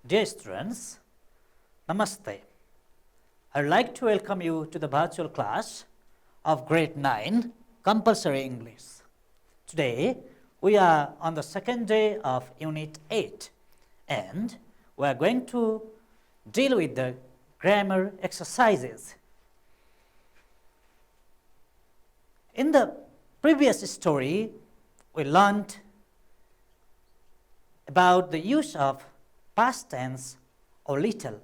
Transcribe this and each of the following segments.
Dear students, Namaste. I would like to welcome you to the virtual class of Grade 9 Compulsory English. Today, we are on the second day of Unit 8 and we are going to deal with the grammar exercises. In the previous story, we learned about the use of past tense or little,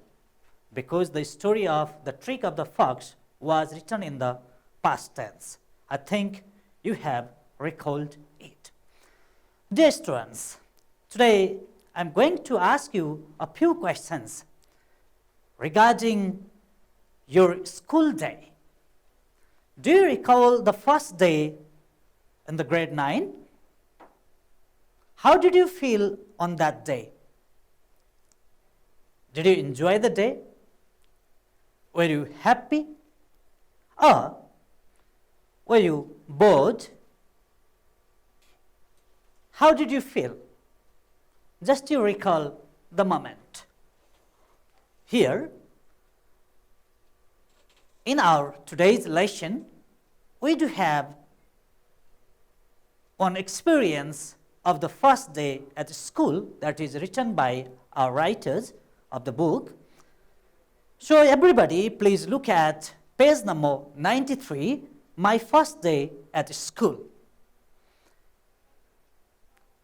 because the story of the trick of the fox was written in the past tense. I think you have recalled it. Dear students, today I am going to ask you a few questions regarding your school day. Do you recall the first day in the grade 9? How did you feel on that day? Did you enjoy the day? Were you happy? Or were you bored? How did you feel? Just you recall the moment. Here, in our today's lesson, we do have one experience of the first day at school that is written by our writers of the book. So everybody, please look at page number 93, My First Day at School.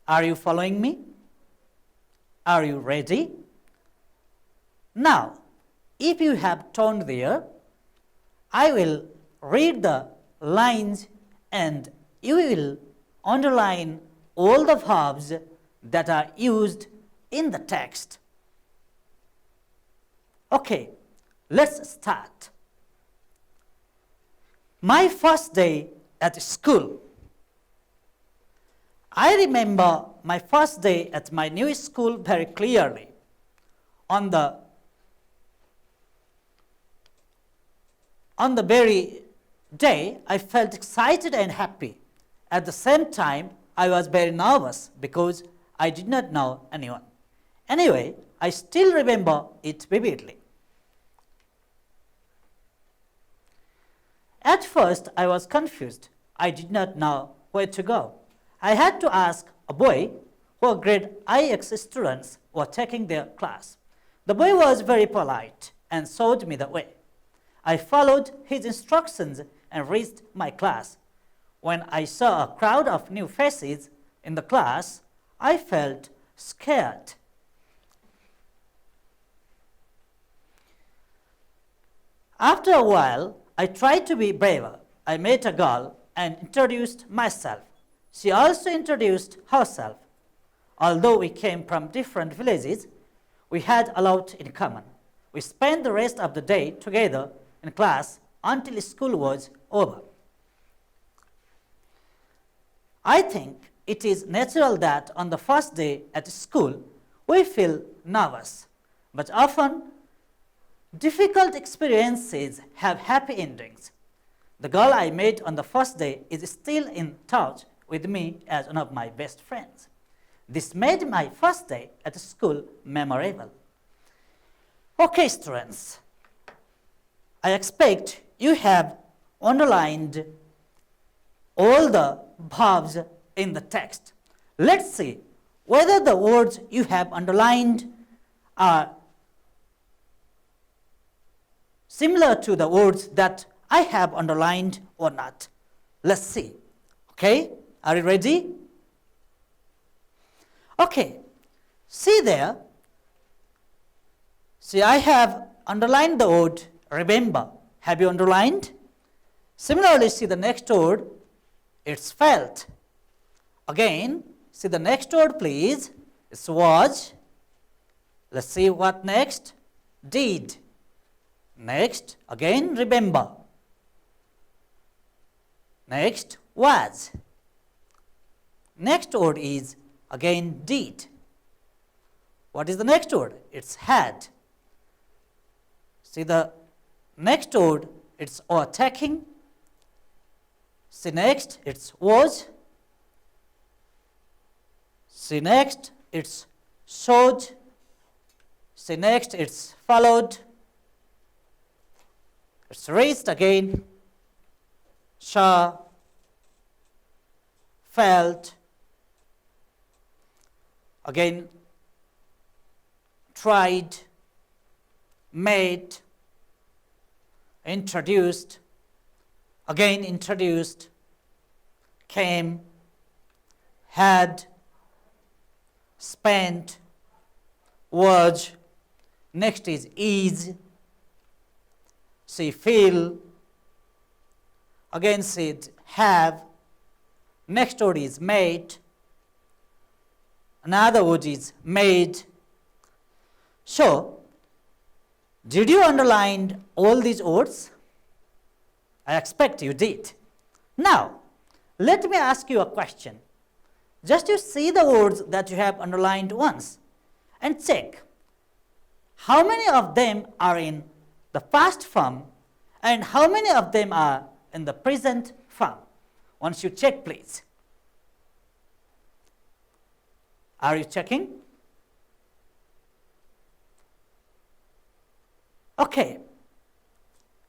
Are you following me? Are you ready? Now, if you have turned there, I will read the lines and you will underline all the verbs that are used in the text. Okay, let's start. My first day at school. I remember my first day at my new school very clearly. On the very day, I felt excited and happy. At the same time, I was very nervous because I did not know anyone. Anyway, I still remember it vividly. At first, I was confused. I did not know where to go. I had to ask a boy what grade IX students were taking their class. The boy was very polite and showed me the way. I followed his instructions and reached my class. When I saw a crowd of new faces in the class, I felt scared. After a while, I tried to be braver. I met a girl and introduced myself. She also introduced herself. Although we came from different villages, we had a lot in common. We spent the rest of the day together in class until school was over. I think it is natural that on the first day at school, we feel nervous, but often difficult experiences have happy endings. The girl I met on the first day is still in touch with me as one of my best friends. This made my first day at school memorable. Okay, students, I expect you have underlined all the verbs in the text. Let's see whether the words you have underlined are similar to the words that I have underlined or not. Let's see. Okay, are you ready? Okay, see there. See, I have underlined the word remember. Have you underlined? Similarly, see the next word, it's felt. Again, see the next word, please. It's was. Let's see what next. Did. Next, again, remember. Next, was. Next word is, again, did. What is the next word? It's had. See the next word, it's attacking. See next, it's was. See next, it's showed. See, next it's followed, it's reached again, saw, felt, again tried, made, introduced, again introduced, came, had, spent, was, next is, see, feel, again said have, next word is made, another word is made. So, did you underline all these words? I expect you did. Now, let me ask you a question. Just you see the words that you have underlined once and check how many of them are in the past form and how many of them are in the present form. Once you check, please. Are you checking? Okay.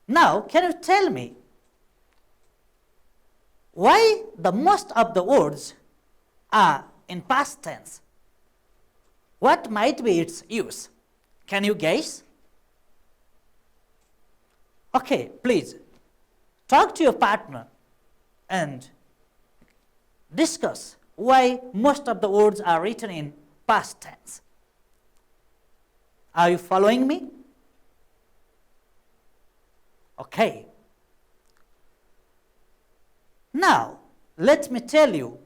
Now, can you tell me why the most of the words are in past tense? What might be its use? Can you guess? Okay, please talk to your partner and discuss why most of the words are written in past tense. Are you following me? Okay. Now, let me tell you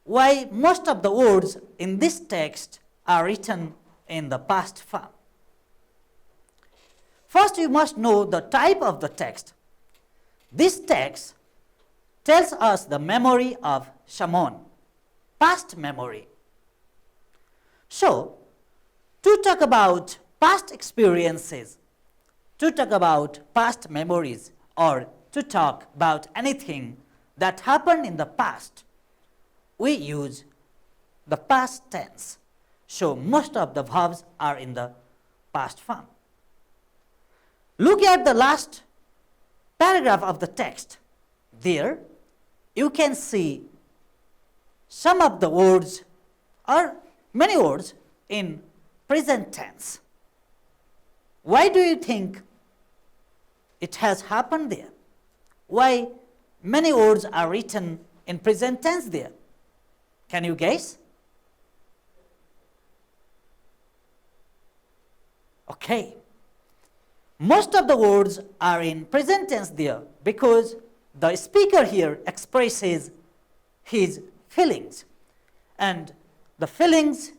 why most of the words in this text are written in the past form. First, you must know the type of the text. This text tells us the memory of Shimon, past memory. So, to talk about past experiences, to talk about past memories, or to talk about anything that happened in the past, we use the past tense. So, most of the verbs are in the past form. Look at the last paragraph of the text. There, you can see some of the words or many words in present tense. Why do you think it has happened there? Why many words are written in present tense there? Can you guess? Okay. Most of the words are in present tense there because the speaker here expresses his feelings, and the feelings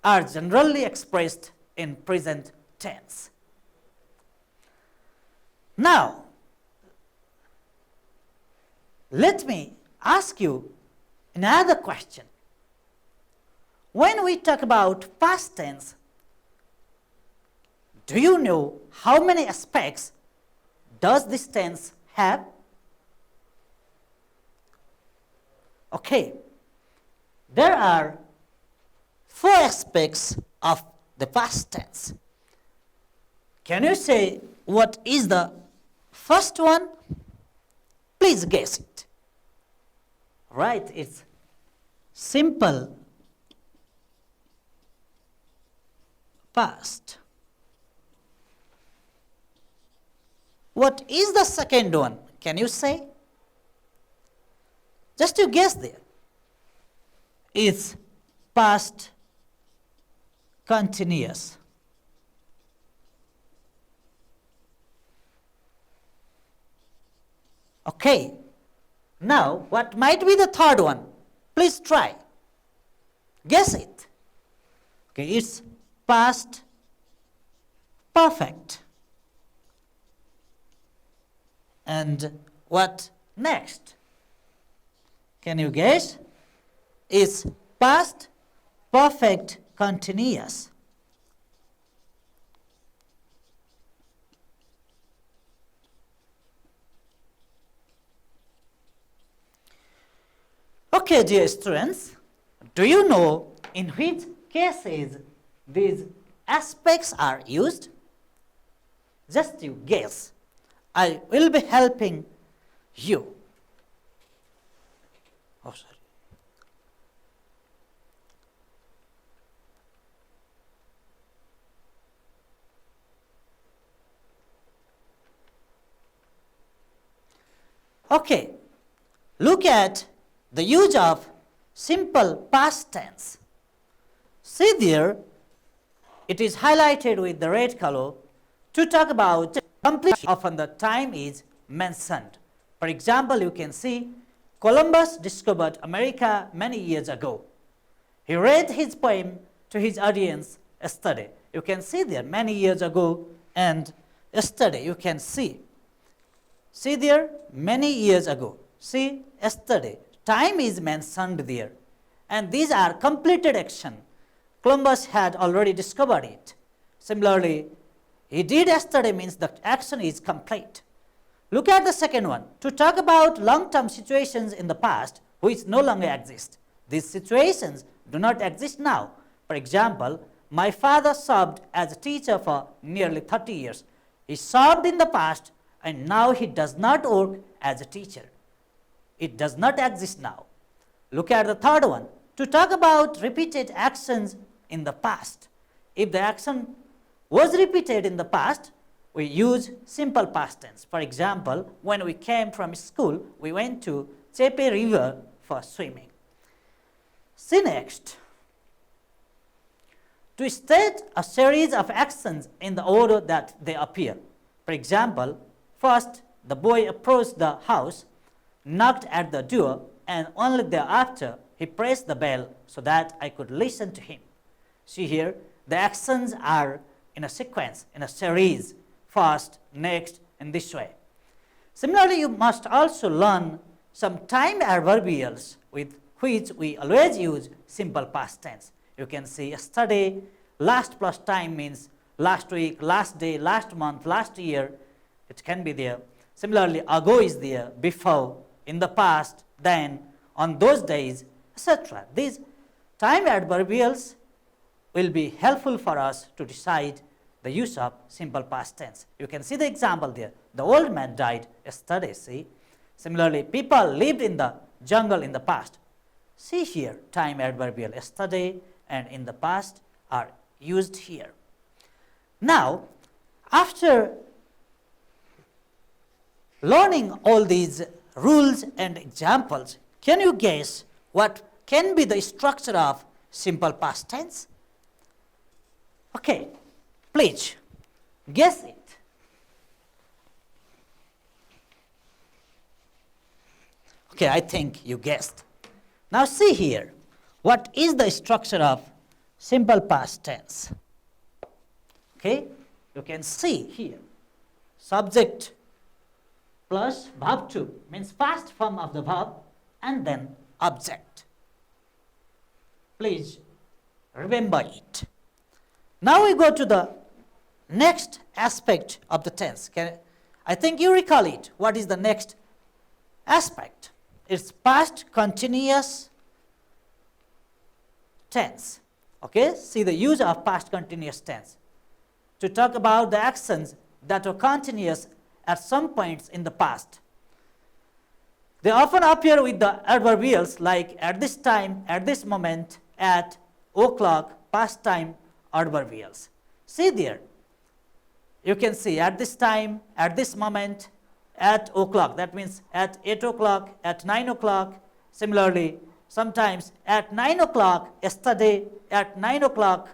are generally expressed in present tense. Now, let me ask you another question. When we talk about past tense, do you know how many aspects does this tense have? Okay, there are 4 aspects of the past tense. Can you say what is the first one? Please guess it. Right, it's simple past. What is the second one? Can you say? Just to guess there. It's past continuous. Okay. Now, what might be the third one? Please try. Guess it. Okay, it's past perfect. And what next? Can you guess? It's past perfect continuous. Okay, dear students, do you know in which cases these aspects are used? Just you guess. I will be helping you. Oh, sorry. Okay, look at the use of simple past tense. See there, it is highlighted with the red color to talk about completion. Often the time is mentioned. For example, you can see Columbus discovered America many years ago. He read his poem to his audience yesterday. You can see there many years ago and yesterday you can see. See there, many years ago. See, yesterday. Time is mentioned there. And these are completed action. Columbus had already discovered it. Similarly, he did yesterday means the action is complete. Look at the second one. To talk about long-term situations in the past which no longer exist. These situations do not exist now. For example, my father served as a teacher for nearly 30 years. He served in the past and now he does not work as a teacher. It does not exist now. Look at the third one. To talk about repeated actions in the past. If the action was repeated in the past, we use simple past tense. For example, when we came from school, we went to Chepe River for swimming. See next. To state a series of actions in the order that they appear. For example, first, the boy approached the house, knocked at the door, and only thereafter he pressed the bell so that I could listen to him. See here, the actions are in a sequence, in a series, first, next, and this way. Similarly, you must also learn some time adverbials with which we always use simple past tense. You can see yesterday, last plus time means last week, last day, last month, last year. It can be there. Similarly, ago is there, before, in the past, then, on those days, etc. These time adverbials will be helpful for us to decide the use of simple past tense. You can see the example there. The old man died yesterday, see. Similarly, people lived in the jungle in the past. See here, time adverbial yesterday and in the past are used here. Now, after learning all these rules and examples, can you guess what can be the structure of simple past tense? Okay, please guess it. Okay, I think you guessed. Now see here, what is the structure of simple past tense? Okay, you can see here, subject plus verb to means past form of the verb and then object. Please remember it. Now we go to the next aspect of the tense. I think you recall it. What is the next aspect? It's past continuous tense. Okay, see the use of past continuous tense to talk about the actions that were continuous at some points in the past. They often appear with the adverbials like at this time, at this moment, at o'clock, past time adverbials. See there, you can see at this time, at this moment, at o'clock. That means at 8 o'clock, at 9 o'clock. Similarly, sometimes at 9 o'clock yesterday, at 9 o'clock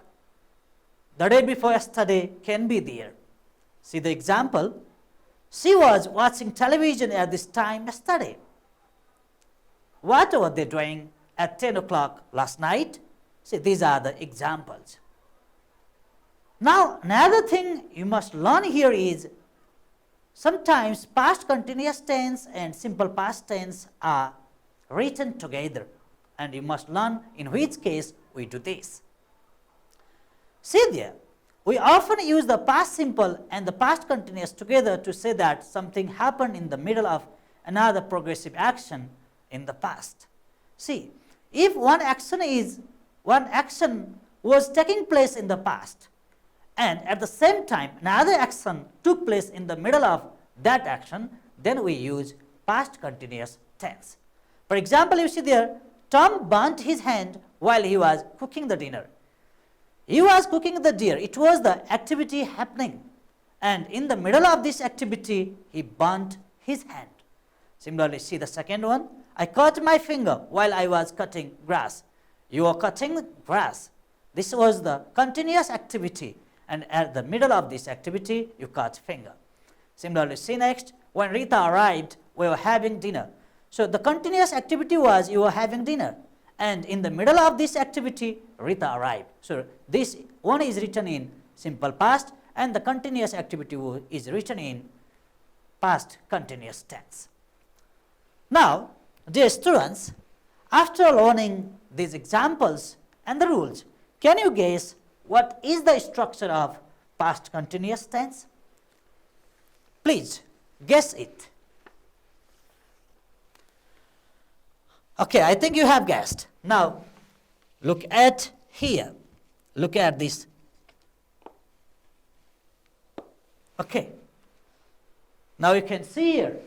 the day before yesterday can be there. See the example. She was watching television at this time yesterday. What were they doing at 10 o'clock last night? See, these are the examples. Now, another thing you must learn here is sometimes past continuous tense and simple past tense are written together, and you must learn in which case we do this. See there, we often use the past simple and the past continuous together to say that something happened in the middle of another progressive action in the past. See, if one action was taking place in the past, and at the same time another action took place in the middle of that action, then we use past continuous tense. For example, you see there, Tom burnt his hand while he was cooking the dinner. He was cooking the dinner. It was the activity happening, and in the middle of this activity, he burnt his hand. Similarly, see the second one. I cut my finger while I was cutting grass. You are cutting grass. This was the continuous activity, and at the middle of this activity, you cut finger. Similarly, see next, when Rita arrived, we were having dinner. So the continuous activity was you were having dinner, and in the middle of this activity, Rita arrived. So this one is written in simple past, and the continuous activity is written in past continuous tense. Now, dear students, after learning these examples and the rules, can you guess what is the structure of past continuous tense? Please guess it. Okay, I think you have guessed. Now, look at here. Look at this. Okay. Now you can see here.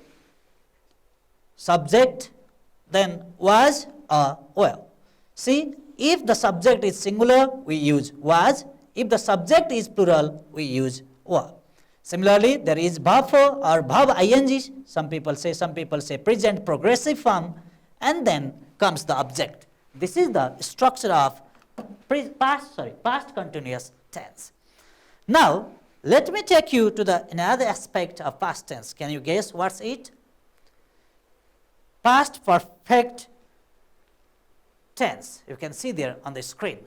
Subject, then was or were. See, if the subject is singular, we use was. If the subject is plural, we use were. Similarly, there is verb or verb ing. Some people say present progressive form, and then comes the object. This is the structure of past continuous tense. Now, let me take you to another aspect of past tense. Can you guess what's it? Past perfect tense. You can see there on the screen.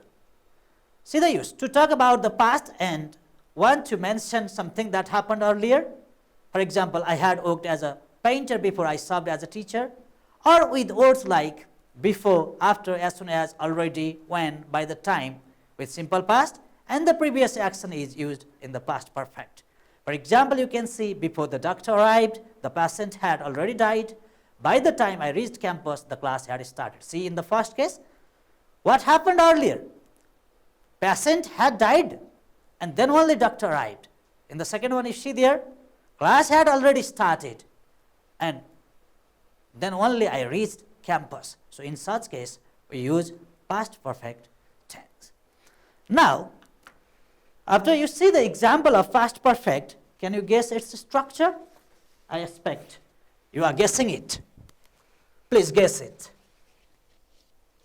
See the use. To talk about the past and want to mention something that happened earlier. For example, I had worked as a painter before I served as a teacher. Or with words like before, after, as soon as, already, when, by the time, with simple past, and the previous action is used in the past perfect. For example, you can see before the doctor arrived, the patient had already died. By the time I reached campus, the class had started. See, in the first case, what happened earlier? Patient had died, and then only doctor arrived. In the second one, you see there, class had already started, and then only I reached campus. So in such case, we use past perfect tense. Now, after you see the example of past perfect, can you guess its structure? I expect you are guessing it. Please guess it.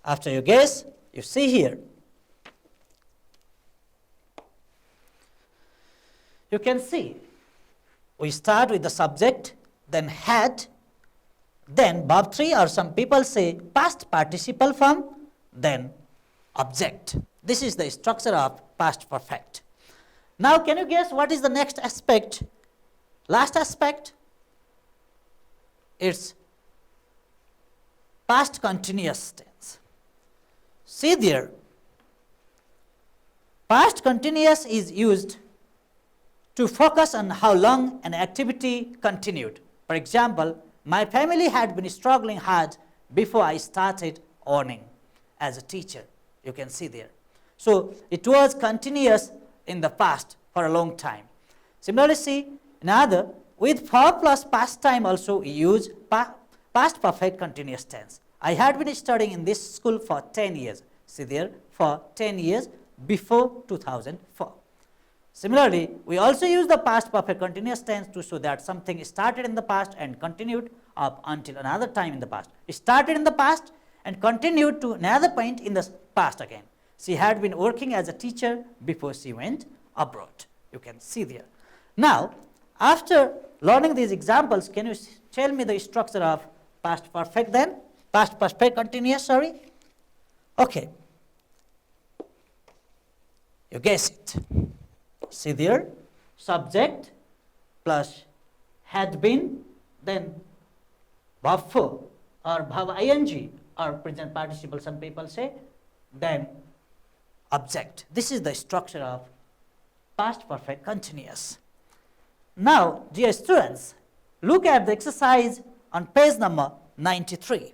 After you guess, you see here. You can see we start with the subject, then had, then verb 3, or some people say past participle form, then object. This is the structure of past perfect. Now, can you guess what is the next aspect? Last aspect? It's past continuous tense. See there, past continuous is used to focus on how long an activity continued. For example, my family had been struggling hard before I started earning as a teacher. You can see there. So it was continuous in the past for a long time. Similarly, see another with verb plus past time also we use past perfect continuous tense. I had been studying in this school for 10 years. See there, for 10 years before 2004. Similarly, we also use the past perfect continuous tense to show that something started in the past and continued up until another time in the past. It started in the past and continued to another point in the past again. She had been working as a teacher before she went abroad. You can see there. Now, after learning these examples, can you tell me the structure of past perfect then? Past perfect continuous, sorry. Okay. You guess it. See there, subject plus had been, then verb 4 or verb ing or present participle, some people say, then object. This is the structure of past perfect continuous. Now, dear students, look at the exercise on page number 93.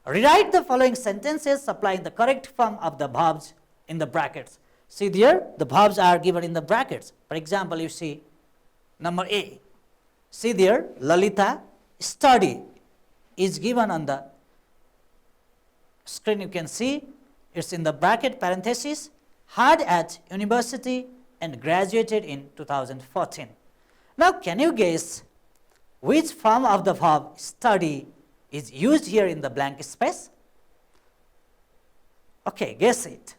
Rewrite the following sentences supplying the correct form of the verbs in the brackets. See there, the verbs are given in the brackets. For example, you see number A. See there, Lalita study is given on the screen. You can see it's in the bracket parenthesis, had at university and graduated in 2014. Now, can you guess which form of the verb study is used here in the blank space? Okay, guess it.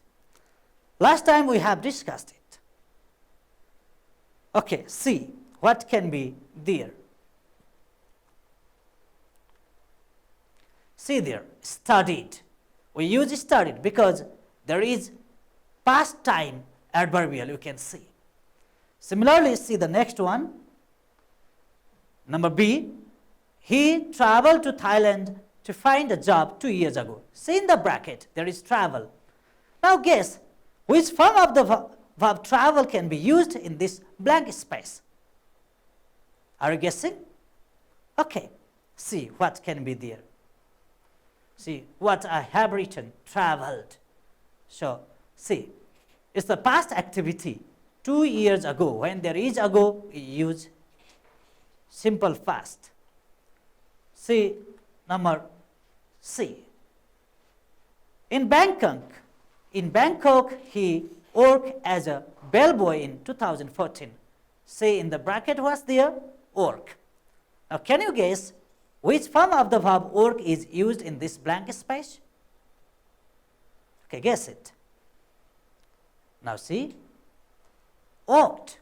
Last time we have discussed it. Okay, see what can be there. See there, studied. We use studied because there is past time adverbial, you can see. Similarly, see the next one. Number B, he traveled to Thailand to find a job 2 years ago. See in the bracket, there is travel. Now guess which form of the verb travel can be used in this blank space. Are you guessing? Okay, see what can be there. See what I have written, traveled. So, see, it's the past activity 2 years ago. When there is ago, we use simple past. See, number C. In Bangkok, he worked as a bellboy in 2014. See, in the bracket was there, work. Now, can you guess which form of the verb work is used in this blank space? Okay, guess it. Now see, worked,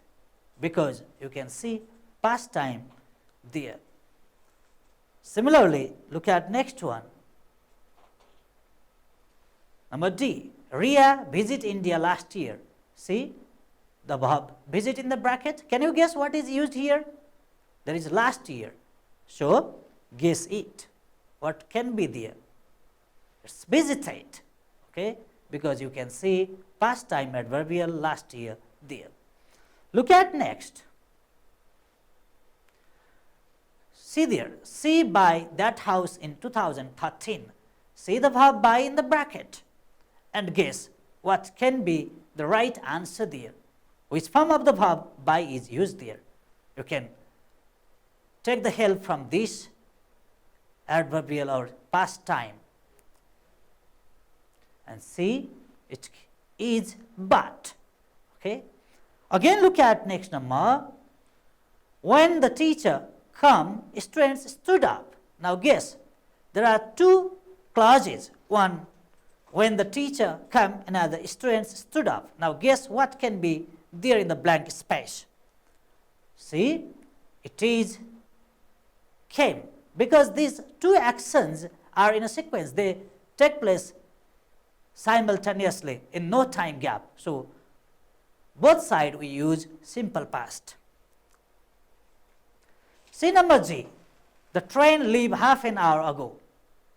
because you can see past time there. Similarly, look at next one. Number D, Ria visit India last year. See, the verb visit in the bracket. Can you guess what is used here? There is last year. So, guess it. What can be there? It's visited, okay? Because you can see past time adverbial last year there. Look at next. See there, see buy that house in 2013. See the verb buy in the bracket and guess what can be the right answer there. Which form of the verb buy is used there? You can take the help from this adverbial or past time and see it is but. Okay. Again look at next number. When the teacher come, students stood up. Now guess, there are two clauses. One, when the teacher come, another, students stood up. Now guess what can be there in the blank space. See, it is came, because these two actions are in a sequence. They take place simultaneously in no time gap. So, both sides we use simple past. See number G, the train leave half an hour ago.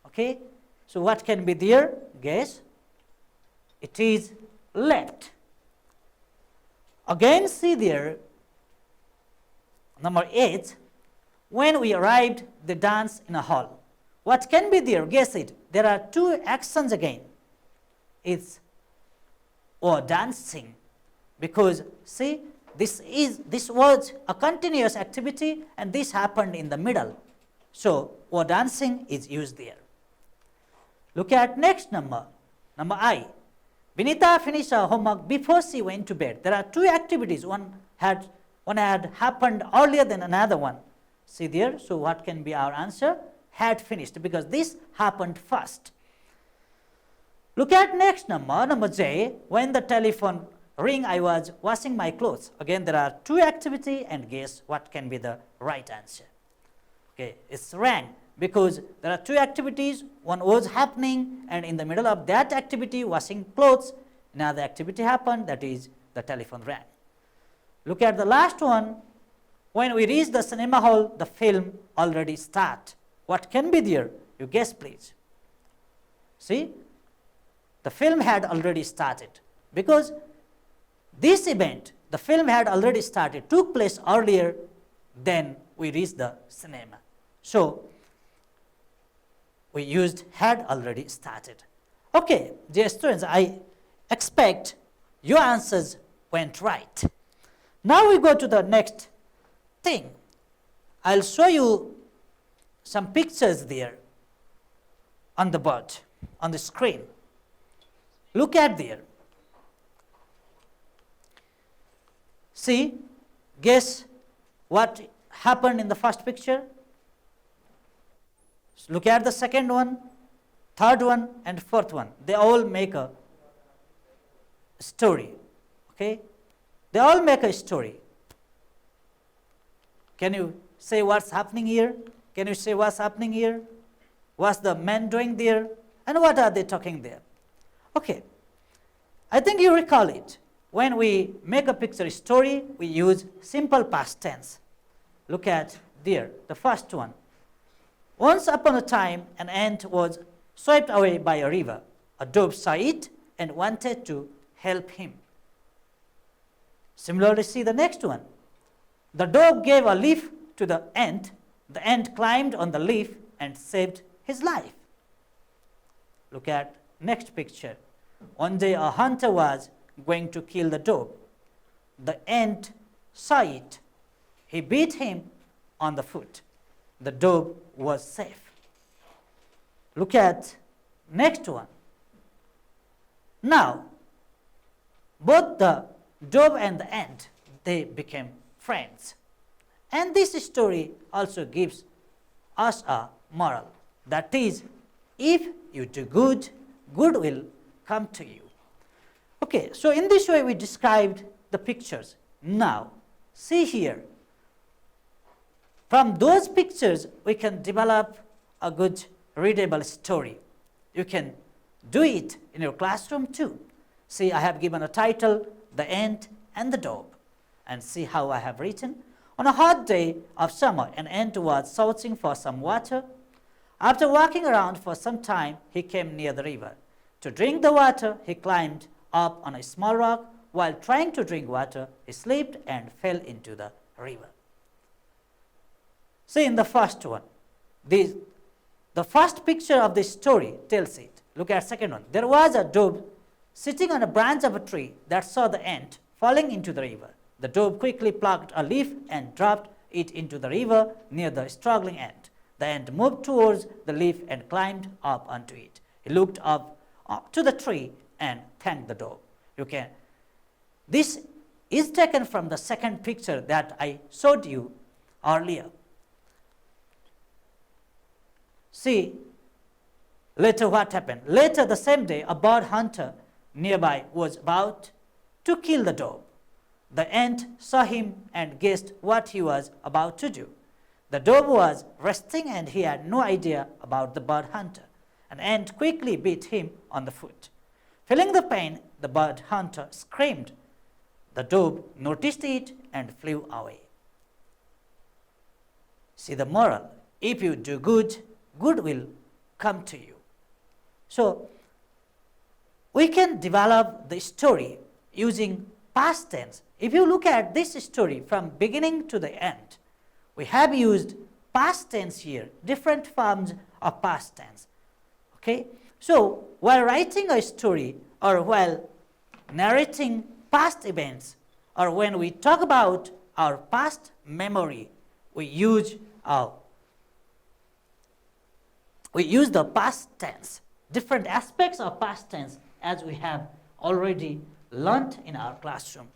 Okay, so what can be there? Guess, it is left. Again see there, number 8, when we arrived, they danced in a hall. What can be there? Guess it. There are two actions again. It's or dancing, because see, this was a continuous activity and this happened in the middle. So, or dancing is used there. Look at next number, number I. Vinita finished her homework before she went to bed. There are two activities. One had happened earlier than another one. See there, so what can be our answer? Had finished, because this happened first. Look at next number, number J. When the telephone ring, I was washing my clothes. Again, there are two activity and guess what can be the right answer. Okay, it's rang, because there are two activities. One was happening and in the middle of that activity, washing clothes, another activity happened, that is the telephone rang. Look at the last one. When we reach the cinema hall, the film already start. What can be there? You guess please. See, the film had already started, because this event, the film had already started, took place earlier than we reached the cinema. So, we used had already started. Okay, dear students, I expect your answers went right. Now we go to the next thing. I'll show you some pictures there on the board, on the screen. Look at there. See, guess what happened in the first picture? Look at the second one, third one, and fourth one. They all make a story. Okay? They all make a story. Can you say what's happening here? Can you say what's happening here? What's the man doing there? And what are they talking there? Okay. I think you recall it. When we make a picture story, we use simple past tense. Look at there, the first one. Once upon a time, an ant was swept away by a river. A dove saw it and wanted to help him. Similarly, see the next one. The dove gave a leaf to the ant. The ant climbed on the leaf and saved his life. Look at next picture. One day a hunter was going to kill the dove. The ant saw it. He beat him on the foot. The dove was safe. Look at next one. Now, both the dove and the ant, they became friends. And this story also gives us a moral. That is, if you do good, good will come to you. Okay, so in this way we described the pictures. Now, see here. From those pictures, we can develop a good readable story. You can do it in your classroom too. See, I have given a title, The Ant and the Dove. And see how I have written. On a hot day of summer, an ant was searching for some water. After walking around for some time, he came near the river. To drink the water, he climbed up on a small rock. While trying to drink water, he slipped and fell into the river. See, in the first one, the first picture of this story tells it. Look at second one. There was a dove sitting on a branch of a tree that saw the ant falling into the river. The dove quickly plucked a leaf and dropped it into the river near the struggling ant. The ant moved towards the leaf and climbed up onto it. He looked up to the tree and thanked the dove. This is taken from the second picture that I showed you earlier. See, later what happened? Later the same day, a bird hunter nearby was about to kill the dove. The ant saw him and guessed what he was about to do. The dove was resting and he had no idea about the bird hunter. An ant quickly beat him on the foot. Feeling the pain, the bird hunter screamed. The dove noticed it and flew away. See the moral. If you do good, good will come to you. So, we can develop the story using past tense. If you look at this story from beginning to the end, we have used past tense here, different forms of past tense. Okay? So, while writing a story or while narrating past events or when we talk about our past memory, we use the past tense, different aspects of past tense as we have already learnt in our classroom.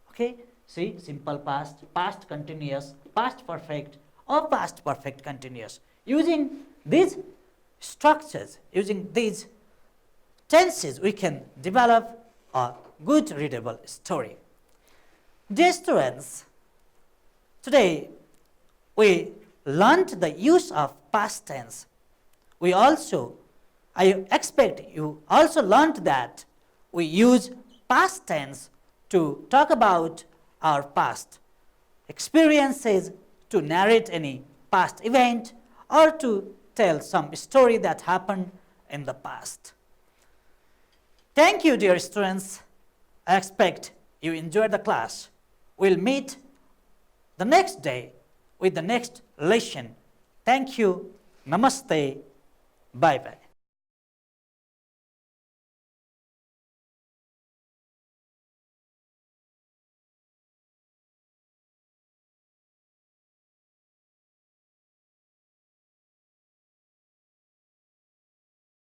Okay, see, simple past, past continuous, past perfect, or past perfect continuous. Using these structures, using these tenses, we can develop a good readable story. Dear students, today we learned the use of past tense. I expect you also learned that we use past tense to talk about our past experiences, to narrate any past event, or to tell some story that happened in the past. Thank you, dear students. I expect you enjoyed the class. We'll meet the next day with the next lesson. Thank you. Namaste. Bye-bye.